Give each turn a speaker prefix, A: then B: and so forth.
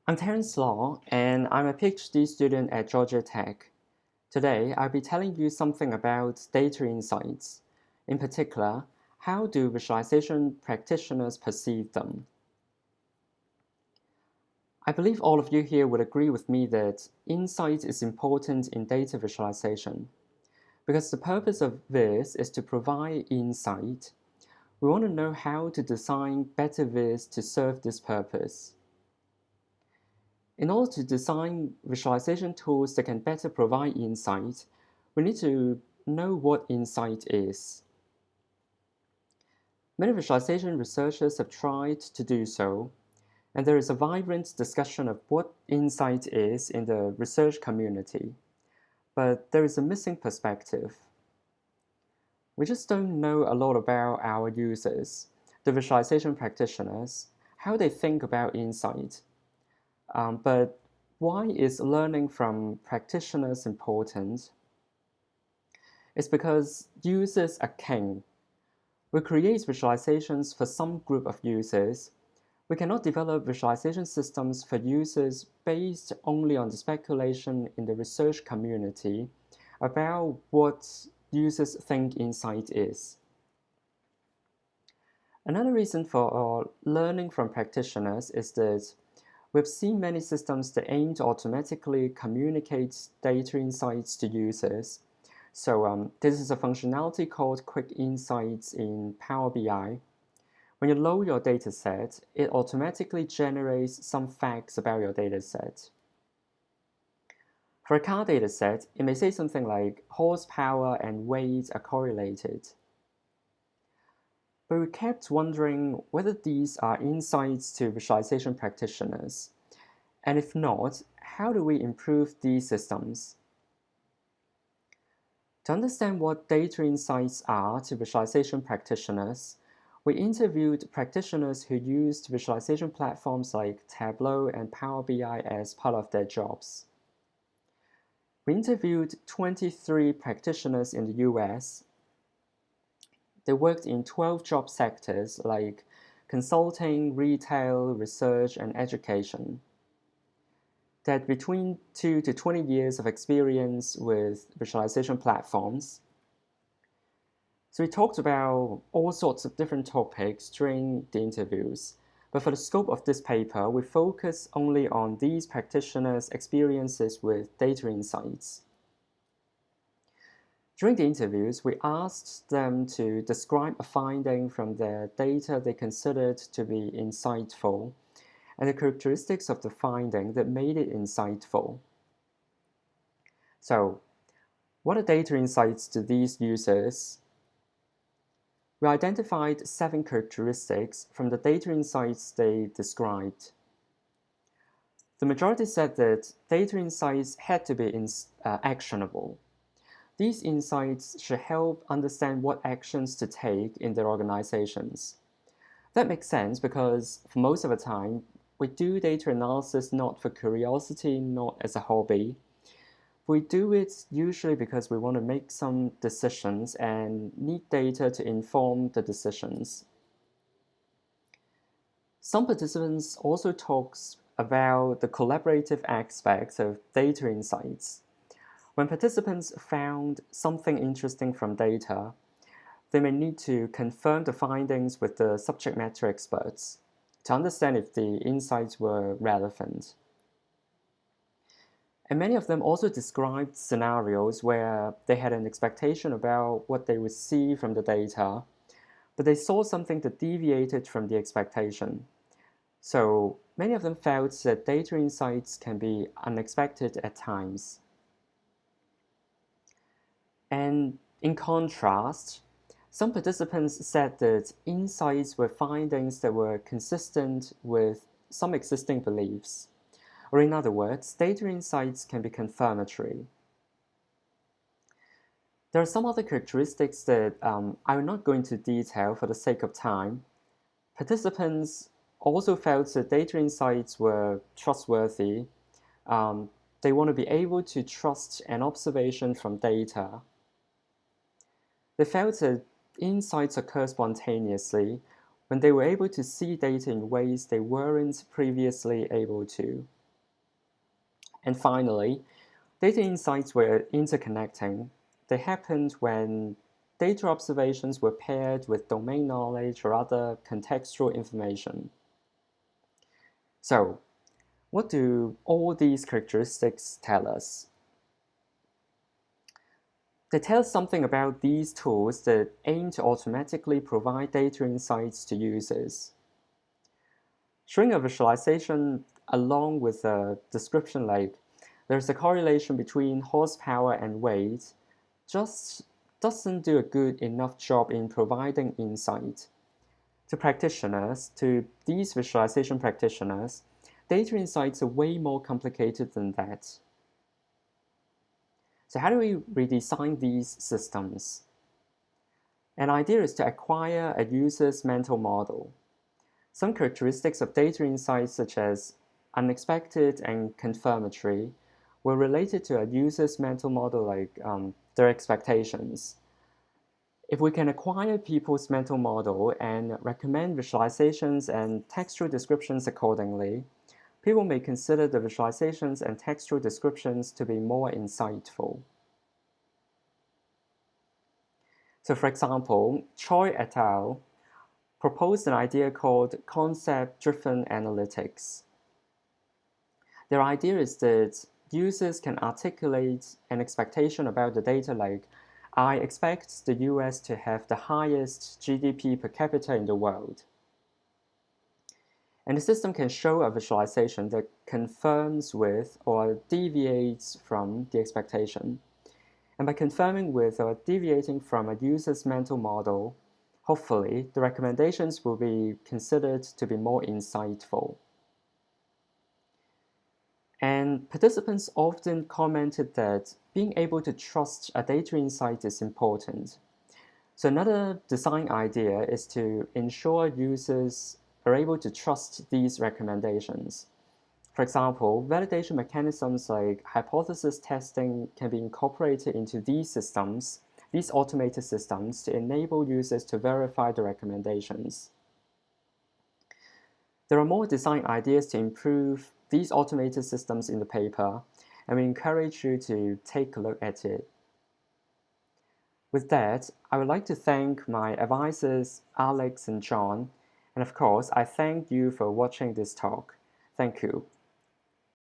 A: I'm Terence Law, and I'm a PhD student at Georgia Tech. Today, I'll be telling you something about data insights. In particular, how do visualization practitioners perceive them? I believe all of you here would agree with me that insight is important in data visualization. Because the purpose of VIS is to provide insight, we want to know how to design better VIS to serve this purpose. In order to design visualization tools that can better provide insight, we need to know what insight is. Many visualization researchers have tried to do so, and there is a vibrant discussion of what insight is in the research community. But there is a missing perspective. We just don't know a lot about our users, the visualization practitioners, how they think about insight. But why is learning from practitioners important? It's because users are king. We create visualizations for some group of users. We cannot develop visualization systems for users based only on the speculation in the research community about what users think insight is. Another reason for learning from practitioners is that we've seen many systems that aim to automatically communicate data insights to users. So this is a functionality called Quick Insights in Power BI. When you load your dataset, it automatically generates some facts about your dataset. For a car dataset, it may say something like horsepower and weight are correlated. But we kept wondering whether these are insights to visualization practitioners. And if not, how do we improve these systems? To understand what data insights are to visualization practitioners, we interviewed practitioners who used visualization platforms like Tableau and Power BI as part of their jobs. We interviewed 23 practitioners in the US. They worked in 12 job sectors like consulting, retail, research, and education. They had between 2 to 20 years of experience with visualization platforms. So we talked about all sorts of different topics during the interviews. But for the scope of this paper, we focus only on these practitioners' experiences with data insights. During the interviews, we asked them to describe a finding from their data they considered to be insightful and the characteristics of the finding that made it insightful. So, what are data insights to these users? We identified 7 characteristics from the data insights they described. The majority said that data insights had to be actionable. These insights should help understand what actions to take in their organizations. That makes sense because for most of the time, we do data analysis not for curiosity, not as a hobby. We do it usually because we want to make some decisions and need data to inform the decisions. Some participants also talk about the collaborative aspects of data insights. When participants found something interesting from data, they may need to confirm the findings with the subject matter experts to understand if the insights were relevant. And many of them also described scenarios where they had an expectation about what they would see from the data, but they saw something that deviated from the expectation. So many of them felt that data insights can be unexpected at times. And in contrast, some participants said that insights were findings that were consistent with some existing beliefs. Or in other words, data insights can be confirmatory. There are some other characteristics that I'm not going to detail for the sake of time. Participants also felt that data insights were trustworthy. They want to be able to trust an observation from data. They felt that insights occur spontaneously when they were able to see data in ways they weren't previously able to. And finally, data insights were interconnecting. They happened when data observations were paired with domain knowledge or other contextual information. So, what do all these characteristics tell us? They tell us something about these tools that aim to automatically provide data insights to users. Showing a visualization along with a description like there's a correlation between horsepower and weight just doesn't do a good enough job in providing insight. To practitioners, to these visualization practitioners, data insights are way more complicated than that. So how do we redesign these systems? An idea is to acquire a user's mental model. Some characteristics of data insights, such as unexpected and confirmatory, were related to a user's mental model, like their expectations. If we can acquire people's mental model and recommend visualizations and textual descriptions accordingly, people may consider the visualizations and textual descriptions to be more insightful. So for example, Choi et al. Proposed an idea called concept-driven analytics. Their idea is that users can articulate an expectation about the data like, I expect the US to have the highest GDP per capita in the world. And the system can show a visualization that confirms with or deviates from the expectation. And by confirming with or deviating from a user's mental model, hopefully, the recommendations will be considered to be more insightful. And participants often commented that being able to trust a data insight is important. So another design idea is to ensure users are able to trust these recommendations. For example, validation mechanisms like hypothesis testing can be incorporated into these systems, these automated systems, to enable users to verify the recommendations. There are more design ideas to improve these automated systems in the paper, and we encourage you to take a look at it. With that, I would like to thank my advisors, Alex and John, and of course, I thank you for watching this talk. Thank you.